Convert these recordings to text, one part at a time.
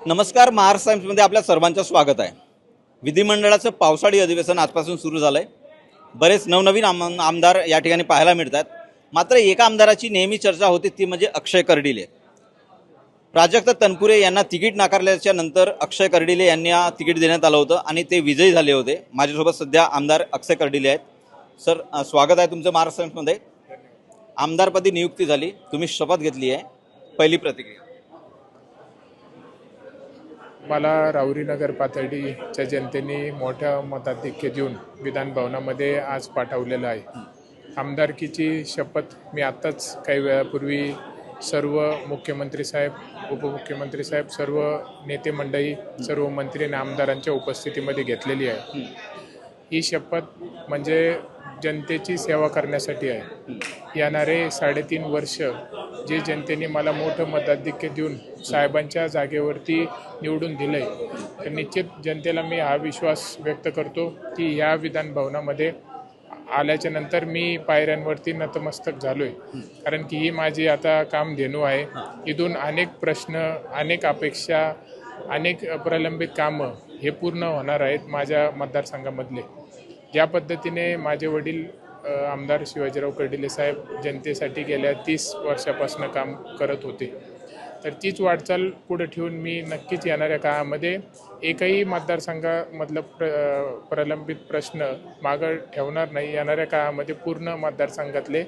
नमस्कार. महाराष्ट्र टाइम्समध्ये आपल्या सर्वांचं स्वागत आहे. विधिमंडळाचं पावसाळी अधिवेशन आजपासून सुरू झालं आहे. बरेच नवनवीन आमदार या ठिकाणी पाहायला मिळतात. मात्र एका आमदाराची नेहमी चर्चा होती, ती म्हणजे अक्षय कर्डिले. प्राजक्त तनपुरे यांना तिकीट नाकारल्याच्या नंतर अक्षय कर्डिले यांना तिकीट देण्यात आलं होतं आणि ते विजयी झाले होते. माझ्यासोबत सध्या आमदार अक्षय कर्डिले आहेत. सर, स्वागत आहे तुमचं महाराष्ट्र टाइम्समध्ये. आमदारपदी नियुक्ती झाली, तुम्ही शपथ घेतली आहे, पहिली प्रतिक्रिया. मला राहुरीनगर पाथर्डीच्या जनतेने मोठ्या मताधिक्य देऊन विधानभवनामध्ये आज पाठवलेलं आहे. आमदारकीची शपथ मी आत्ताच काही वेळापूर्वी सर्व मुख्यमंत्री साहेब, उपमुख्यमंत्री साहेब, सर्व नेते मंडळी, सर्व मंत्री आणि आमदारांच्या उपस्थितीमध्ये घेतलेली आहे. ही शपथ म्हणजे जनतेची सेवा करण्यासाठी आहे. येणारे 3.5 वर्ष जे जनतेने मला मोठं मताधिक्य देऊन साहेबांच्या जागेवरती निवडून दिलं आहे, तर निश्चित जनतेला मी हा विश्वास व्यक्त करतो की ह्या विधानभवनामध्ये आल्याच्या नंतर मी पायऱ्यांवरती नतमस्तक झालो आहे. कारण की ही माझी आता कामधेनू आहे. इथून अनेक प्रश्न, अनेक अपेक्षा, अनेक प्रलंबित कामं हे पूर्ण होणार आहेत माझ्या मतदारसंघामधले. ज्या पद्धतीने माझे वडील आमदार शिवाजीराव कर्डिले साहेब जनतेसाठी गेल्या 30 वर्षापासून काम करत होते, तर तीच वाटचाल पुढे ठेवून मी नक्कीच येणाऱ्या काळामध्ये एकही मतदारसंघामधलं प्रलंबित प्रश्न मागं ठेवणार नाही. येणाऱ्या काळामध्ये पूर्ण मतदारसंघातले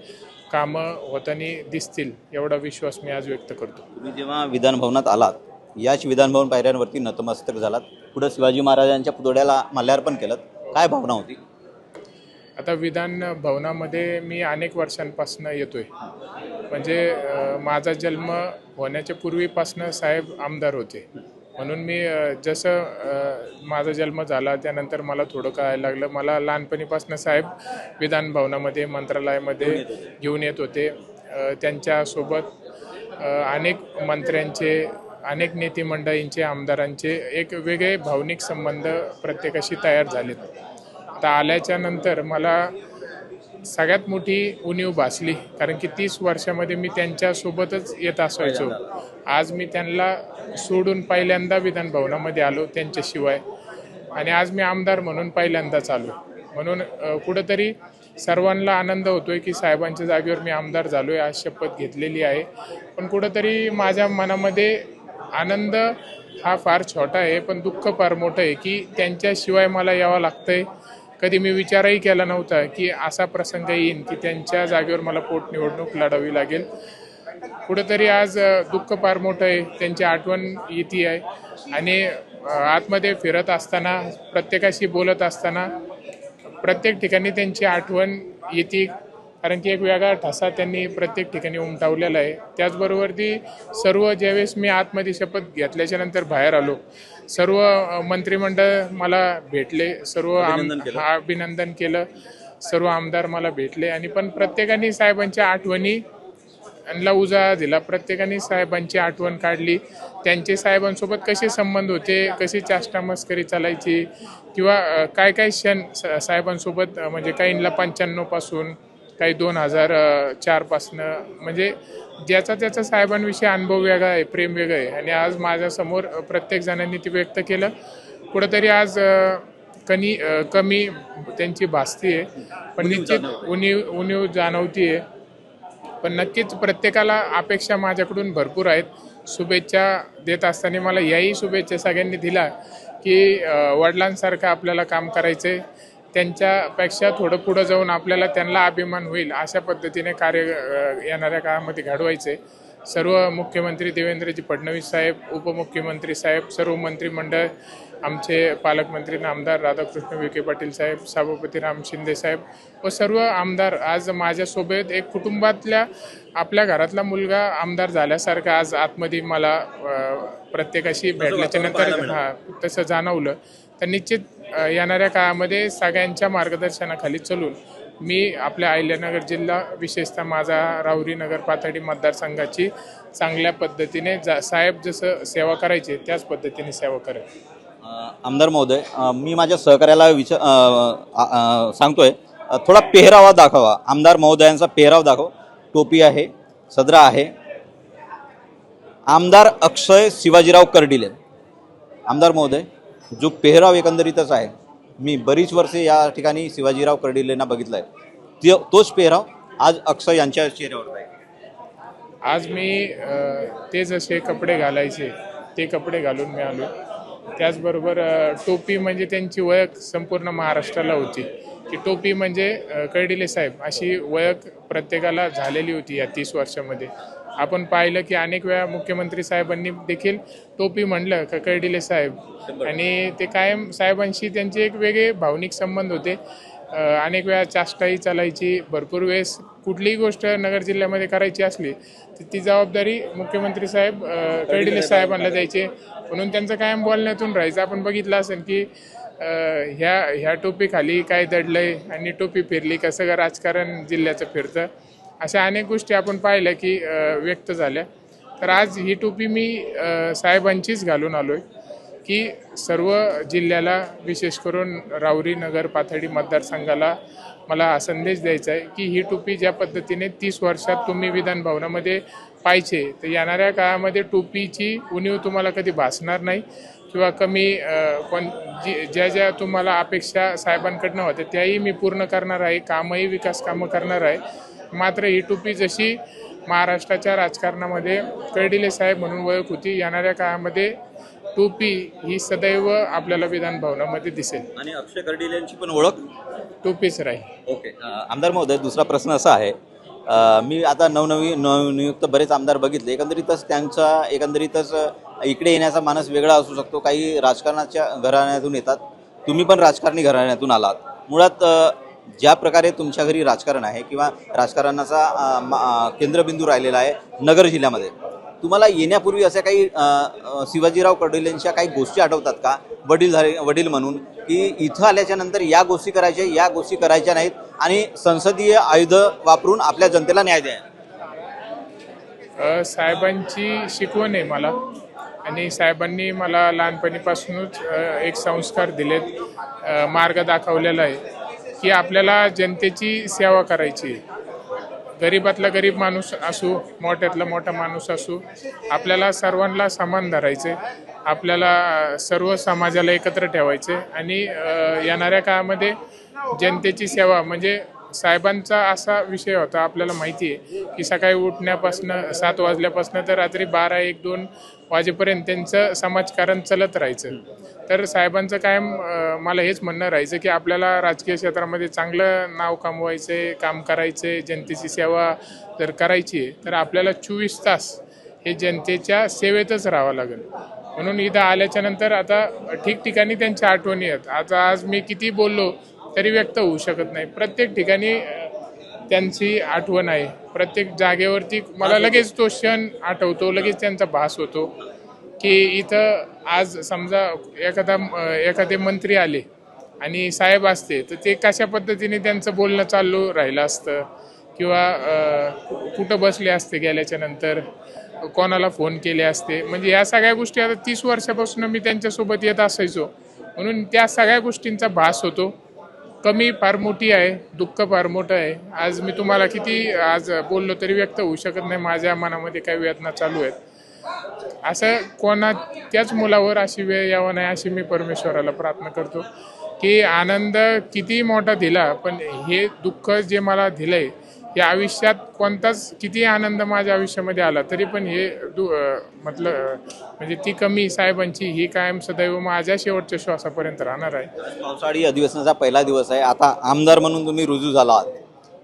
कामं होताना दिसतील एवढा विश्वास मी आज व्यक्त करतो. तुम्ही जेव्हा विधानभवनात आलात, याच विधानभवन पायऱ्यांवरती नतमस्तक झालात, पुढे शिवाजी महाराजांच्या पुतळ्याला माल्यार्पण केलं, काय भावना होती? आता विधान भवनामध्ये मी अनेक वर्षांपासून येतोय. म्हणजे माझा जन्म होण्याच्या पूर्वीपासून साहेब आमदार होते. म्हणून मी जसं माझा जन्म झाला त्यानंतर मला थोडं कळायला लागलं. मला लहानपणीपासून साहेब विधान भवनामध्ये, मंत्रालयामध्ये घेऊन येत होते. त्यांच्यासोबत अनेक मंत्र्यांचे, अनेक नेते मंडळींचे, आमदारांचे एक वेगळे भावनिक संबंध प्रत्येकाशी तयार झालेत. आता आल्याच्या नंतर मला सगळ्यात मोठी उणीव भासली, कारण की 30 वर्षामध्ये मी त्यांच्यासोबतच येत असायचो. आज मी त्यांना सोडून पहिल्यांदा विधानभवनामध्ये आलो त्यांच्याशिवाय, आणि आज मी आमदार म्हणून पहिल्यांदाच आलो. म्हणून कुठंतरी सर्वांना आनंद होतोय की साहेबांच्या जागेवर मी आमदार झालो आहे, आज शपथ घेतलेली आहे. पण कुठंतरी माझ्या मनामध्ये आनंद हा फार छोटा आहे, पण दुःख फार मोठं आहे की त्यांच्याशिवाय मला यावं लागतं आहे. कधी मी विचारही केला नव्हता की असा प्रसंग येईन की त्यांच्या जागेवर मला पोटनिवडणूक लढावी लागेल. कुठंतरी आज दुःख फार मोठं आहे. त्यांची आठवण येते आहे, आणि आतमध्ये फिरत असताना, प्रत्येकाशी बोलत असताना प्रत्येक ठिकाणी त्यांची आठवण येते. कारण की एक वेगळा ठसा त्यांनी प्रत्येक ठिकाणी उमटवलेला आहे. त्याचबरोबर ती सर्व ज्यावेळेस मी आतमध्ये शपथ घेतल्याच्या नंतर बाहेर आलो, सर्व मंत्रिमंडळ मला भेटले, सर्व अभिनंदन केलं, सर्व आमदार मला भेटले, आणि पण प्रत्येकाने साहेबांच्या आठवणी ला उजाळा दिला. प्रत्येकाने साहेबांची आठवण काढली. त्यांचे साहेबांसोबत कसे संबंध होते, कशी चाष्टा मस्करी चालायची, किंवा काय काय क्षण साहेबांसोबत, म्हणजे काहींना 95 पासून, काही 2004 पासनं, म्हणजे ज्याचा त्याचा साहेबांविषयी अनुभव वेगळा आहे, प्रेम वेगळं आहे. आणि आज माझ्यासमोर प्रत्येक जणांनी ते व्यक्त केलं. कुठंतरी आज कमी त्यांची भासती आहे, पण निश्चित उणीव जाणवती आहे. पण नक्कीच प्रत्येकाला अपेक्षा माझ्याकडून भरपूर आहेत. शुभेच्छा देत असताना मला याही शुभेच्छा सगळ्यांनी दिल्या की वडिलांसारखं आपल्याला काम करायचं आहे, त्यांच्यापेक्षा थोडं पुढं जाऊन आपल्याला त्यांना अभिमान होईल अशा पद्धतीने कार्य येणाऱ्या काळामध्ये घडवायचं आहे. सर्व मुख्यमंत्री देवेंद्रजी फडणवीस साहेब, उपमुख्यमंत्री साहेब, सर्व मंत्रिमंडळ, आमचे पालकमंत्री आमदार राधाकृष्ण विखे पाटील साहेब, सभापती राम शिंदे साहेब व सर्व आमदार आज माझ्यासोबत एक कुटुंबातल्या, आपल्या घरातला मुलगा आमदार झाल्यासारखं आज आतमध्ये मला प्रत्येकाशी भेटल्याच्या नंतर तसं जाणवलं. तर निश्चित येणाऱ्या काळामध्ये सगळ्यांच्या मार्गदर्शनाखाली चलून मी आपल्या अहिल्यानगर जिल्हा, विशेषतः माझा राहुरीनगर पाथर्डी मतदारसंघाची चांगल्या पद्धतीने साहेब जसं सेवा करायचे त्याच पद्धतीने सेवा करेल. आमदार महोदय, मी माझ्या सहकार्याला सांगतोय, थोडा पेहरावा दाखवा. आमदार महोदयांचा पेहराव दाखव. टोपी आहे, सदरा आहे. आमदार अक्षय शिवाजीराव कर्डिले, आमदार महोदय, जो पेहराव एकंदरीतच आहे, मी बरीच वर्षे या ठिकाणी शिवाजीराव कर्डिलेंना बघितलं आहे, तोच पेहराव आज अक्षय यांच्या चेहऱ्यावर आहे. आज मी ते जसे कपडे घालायचे ते कपडे घालून मी आलो. त्याचबरोबर टोपी म्हणजे त्यांची ओळख संपूर्ण महाराष्ट्राला होती की टोपी म्हणजे कर्डिले साहेब अशी ओळख प्रत्येकाला झालेली होती या 30 वर्षामध्ये. आपण पाहिलं की अनेक वेळा मुख्यमंत्री साहेबांनी देखील टोपी म्हणलं का कर्डिले साहेब, आणि ते कायम साहेबांशी त्यांचे एक वेगळे भावनिक संबंध होते. अनेक वेळा चाष्टाही चालायची. भरपूर वेळेस कुठलीही गोष्ट नगर जिल्ह्यामध्ये करायची असली तर ती जबाबदारी मुख्यमंत्री साहेब कर्डिले साहेबांना द्यायचे, म्हणून त्यांचं कायम बोलण्यातून राहायचं. आपण बघितलं असेल की ह्या टोपीखाली काय दडलंय आणि टोपी फिरली का सगळं राजकारण जिल्ह्याचं फिरतं, अशा अनेक गोष्टी आपण पाहिल्या की व्यक्त झाल्या. तर आज ही टोपी मी साहेबांचीच घालून आलो आहे की सर्व जिल्ह्याला, विशेष करून राऊरी नगर पाथर्डी मतदारसंघाला मला हा संदेश द्यायचा आहे की ही टोपी ज्या पद्धतीने 30 वर्षात तुम्ही विधान भवनामध्ये पाहिजे, तर येणाऱ्या काळामध्ये टोपीची उणीव तुम्हाला कधी भासणार नाही किंवा कमी ज्या तुम्हाला अपेक्षा साहेबांकडनं होत्या त्याही मी पूर्ण करणार आहे. कामही विकास कामं करणार आहे. मात्र ही टोपी जशी महाराष्ट्राच्या राजकारणामध्ये कर्डिले साहेब म्हणून ओळख होती, येणाऱ्या काळामध्ये टोपी ही सदैव आपल्याला विधान भवनामध्ये दिसेल आणि अक्षय कर्डिलेंची पण ओळख टोपीच राहील. ओके. आमदार महोदय, दुसरा प्रश्न असा आहे, मी आता नवनियुक्त बरेच आमदार बघितले, एकंदरीतच इकडे येण्याचा मानस वेगळा असू शकतो. काही राजकारणाच्या घराण्यातून येतात, तुम्ही पण राजकारणी घराण्यातून आलात. मुळात ज्या प्रकारे तुमच्या घरी राजकारण आहे किंवा राजकारणाचा केंद्रबिंदू राहिलेला आहे नगर जिल्ह्यामध्ये, तुम्हाला येण्यापूर्वी अशा काही शिवाजीराव कर्डिलेंच्या काही गोष्टी आठवतात का, वडील म्हणून, की इथं आल्याच्या नंतर या गोष्टी करायच्या नाहीत आणि संसदीय आयुध वापरून आपल्या जनतेला न्याय द्या? साहेबांची शिकवण आहे मला, आणि साहेबांनी मला लहानपणीपासूनच एक संस्कार दिलेत, मार्ग दाखवलेला आहे की आपल्याला जनतेची सेवा करायची. गरीबातला गरीब माणूस असो, मोठ्यातला मोठा माणूस असो, आपल्याला सर्वांना समान धरायचे, आपल्याला सर्व समाजाला एकत्र ठेवायचे आणि येणाऱ्या काळामध्ये जनतेची सेवा म्हणजे साहेबांचा असा विषय होता. आपल्याला माहिती आहे की सकाळी उठण्यापासनं 7 वाजल्यापासनं तर रात्री 12, 1, 2 वाजेपर्यंत त्यांचं समाजकारण चालत राहायचं. तर साहेबांचं कायम मला हेच म्हणणं राहायचं की आपल्याला राजकीय क्षेत्रामध्ये चांगलं नाव कमवायचं, काम करायचं, जनतेची सेवा जर करायची आहे तर आपल्याला 24 तास हे जनतेच्या सेवेतच राहावं लागेल. म्हणून इथं आल्याच्या नंतर आता ठिकठिकाणी त्यांच्या आठवणी आहेत. आज मी किती बोललो तरी व्यक्त होऊ शकत नाही. प्रत्येक ठिकाणी त्यांची आठवण आहे. प्रत्येक जागेवरती मला लगेच तो क्षण आठवतो, लगेच त्यांचा भास होतो की इथं आज समजा एखादे मंत्री आले आणि साहेब असते तर ते कशा पद्धतीने त्यांचं बोलणं चालू राहिलं असतं किंवा कुठं बसले असते, गेल्याच्या नंतर कोणाला फोन केले असते. म्हणजे या सगळ्या गोष्टी आता 30 वर्षापासून मी त्यांच्यासोबत येत असायचो, म्हणून त्या सगळ्या गोष्टींचा भास होतो. कमी फार मोठी आहे, दुःख फार मोठं आहे. आज मी तुम्हाला किती आज बोललो तरी व्यक्त होऊ शकत नाही. माझ्या मनामध्ये काही वेदना चालू आहेत. असं त्याच मुलावर अशी वेळ यावं नाही अशी मी परमेश्वराला प्रार्थना करतो की आनंद किती मोठा दिला, पण हे दुःख जे मला दिलंय या आयुष्यात किती किती आनंद माझ्या आयुष्यामध्ये आला तरी पण हे म्हणजे ती कमी साहेबांची ही कायम सदैव माझ्या शेवटच्या श्वासापर्यंत राहणार आहे. पावसाळी अधिवेशनाचा पहिला दिवस आहे. आता आमदार म्हणून तुम्ही रुजू झाला आहात.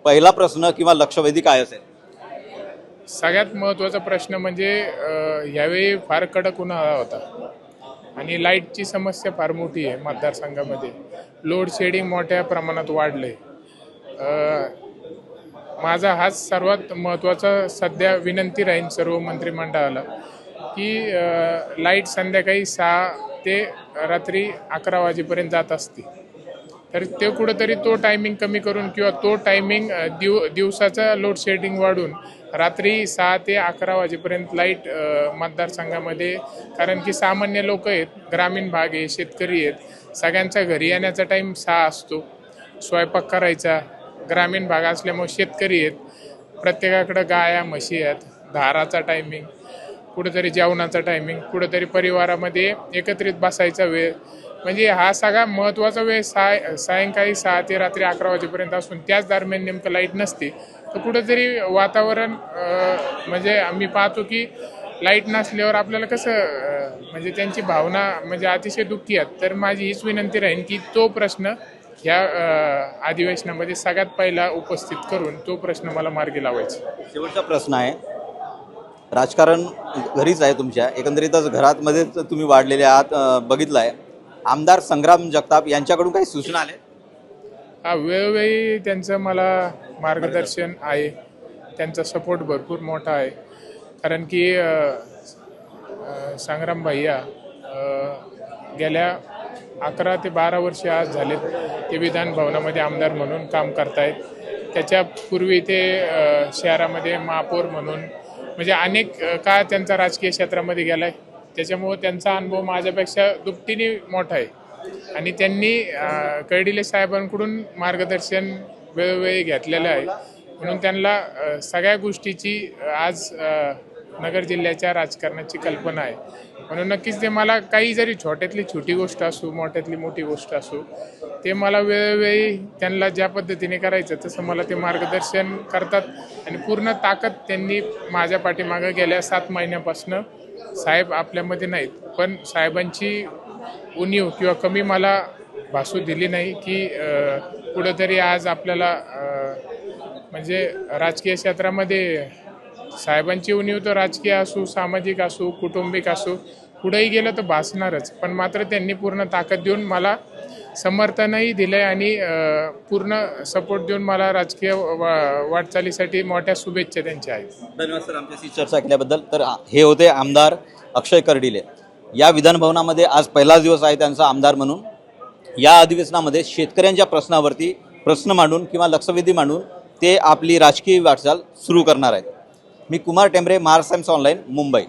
पहिला प्रश्न किंवा लक्षवेधी काय असेल? सगळ्यात महत्त्वाचा प्रश्न म्हणजे यावेळी फार कडक उन्हाळा होता आणि लाईटची समस्या फार मोठी आहे मतदारसंघामध्ये. लोड शेडिंग मोठ्या प्रमाणात वाढलंय. माझा हाच सर्वात महत्त्वाचा सध्या विनंती राहील सर्व मंत्रिमंडळाला की लाईट संध्याकाळी 6 ते रात्री 11 वाजेपर्यंत जात असते, तर ते कुठंतरी तो टायमिंग कमी करून किंवा तो टायमिंग दिवसाचा लोड शेडिंग वाढून रात्री 6 ते 11 वाजेपर्यंत लाईट मतदारसंघामध्ये, कारण की सामान्य लोक आहेत, ग्रामीण भाग आहे, शेतकरी आहेत, सगळ्यांचा घरी येण्याचा टाईम 6 असतो. स्वयंपाक करायचा, ग्रामीण भाग असल्यामुळे शेतकरी आहेत, प्रत्येकाकडं गाया म्हशी आहेत, धाराचा टायमिंग, कुठेतरी जेवणाचा टायमिंग, कुठेतरी परिवारामध्ये एकत्रित बसायचा वेळ, म्हणजे हा सगळा महत्त्वाचा वेळ सायंकाळी 6 ते रात्री 11 वाजेपर्यंत असून त्याच दरम्यान नेमकं लाईट नसते, तर कुठेतरी वातावरण म्हणजे आम्ही पाहतो की लाईट नसल्यावर आपल्याला कसं म्हणजे त्यांची भावना म्हणजे अतिशय दुःखी आहेत. तर माझी हीच विनंती राहील की तो प्रश्न ह्या अधिवेशनामध्ये सगळ्यात पहिला उपस्थित करून तो प्रश्न मला मार्गी लावायचा. शेवटचा प्रश्न आहे, राजकारण घरीच आहे तुमच्या, एकंदरीतच घरातमध्येच तुम्ही वाढलेले आहात, बघितलं आहे. आमदार संग्राम जगताप यांच्याकडून काही सूचना आल्या? हा, वेळोवेळी त्यांचं मला मार्गदर्शन आहे, त्यांचा सपोर्ट भरपूर मोठा आहे. कारण की संग्राम भैया गेल्या 11 ते 12 वर्षे आज झालेत ते विधान भवनामध्ये आमदार म्हणून काम करतायत. त्याच्यापूर्वी ते शहरामध्ये महापौर म्हणून म्हणजे अनेक काळ त्यांचा राजकीय क्षेत्रामध्ये गेला आहे. त्याच्यामुळं त्यांचा अनुभव माझ्यापेक्षा दुपटीने मोठा आहे आणि त्यांनी कर्डिले साहेबांकडून मार्गदर्शन वेळोवेळी घेतलेलं आहे. म्हणून त्यांना सगळ्या गोष्टीची आज नगर जिल्ह्याच्या राजकारणाची कल्पना आहे. म्हणून नक्कीच ते मला काही जरी छोट्यातली छोटी गोष्ट असो, मोठ्यातली मोठी गोष्ट असो, ते मला वेळोवेळी त्यांना ज्या पद्धतीने करायचं तसं मला ते मार्गदर्शन करतात आणि पूर्ण ताकद त्यांनी माझ्या पाठीमागं गेल्या 7 महिन्यापासून साहेब आपल्यामध्ये नाहीत, पण साहेबांची उणीव किंवा कमी मला भासू दिली नाही की कुठंतरी आज आपल्याला म्हणजे राजकीय क्षेत्रामध्ये साहेबांची उणीव तर राजकीय असो, सामाजिक असो, कौटुंबिक असो, कुठेही गेलं तर भासणारच. पण मात्र त्यांनी पूर्ण ताकद देऊन मला समर्थनही दिलं आहे आणि पूर्ण सपोर्ट देऊन मला राजकीय वाटचालीसाठी मोठ्या शुभेच्छा त्यांच्या आहेत. धन्यवाद सर आमच्याशी चर्चा केल्याबद्दल. तर हे होते आमदार अक्षय कर्डिले. या विधानभवनामध्ये आज पहिलाच दिवस आहे त्यांचा आमदार म्हणून. या अधिवेशनामध्ये शेतकऱ्यांच्या प्रश्नावरती प्रश्न मांडून किंवा लक्षवेधी मांडून ते आपली राजकीय वाटचाल सुरू करणार आहेत. मी कुमार टेंबरे, महाराष्ट्र टाइम्स ऑनलाईन, मुंबई.